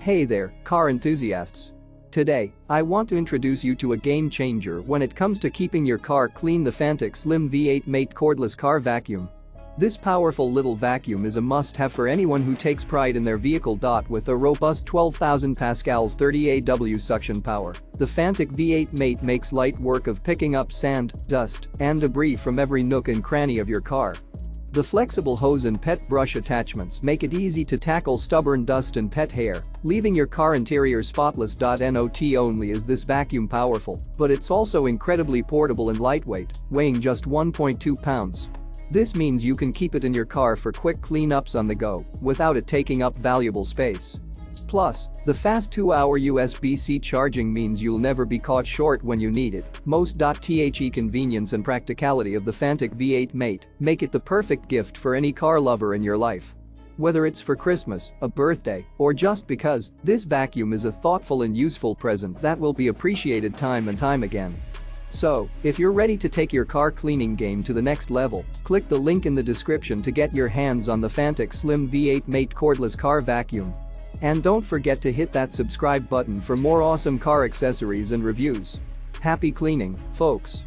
Hey there, car enthusiasts. Today, I want to introduce you to a game changer when it comes to keeping your car clean: the Fanttik Slim V8 Mate Cordless Car Vacuum. This powerful little vacuum is a must-have for anyone who takes pride in their vehicle. With a robust 12,000 pascals 30 AW suction power, the Fanttik V8 Mate makes light work of picking up sand, dust, and debris from every nook and cranny of your car. The flexible hose and pet brush attachments make it easy to tackle stubborn dust and pet hair, leaving your car interior spotless. Not only is this vacuum powerful, but it's also incredibly portable and lightweight, weighing just 1.2 pounds. This means you can keep it in your car for quick cleanups on the go without it taking up valuable space. Plus, the fast 2-hour USB-C charging means you'll never be caught short when you need it. The convenience and practicality of the Fanttik V8 Mate make it the perfect gift for any car lover in your life. Whether it's for Christmas, a birthday, or just because, this vacuum is a thoughtful and useful present that will be appreciated time and time again. So, if you're ready to take your car cleaning game to the next level, click the link in the description to get your hands on the Fanttik Slim V8 Mate Cordless Car Vacuum. And don't forget to hit that subscribe button for more awesome car accessories and reviews. Happy cleaning, folks.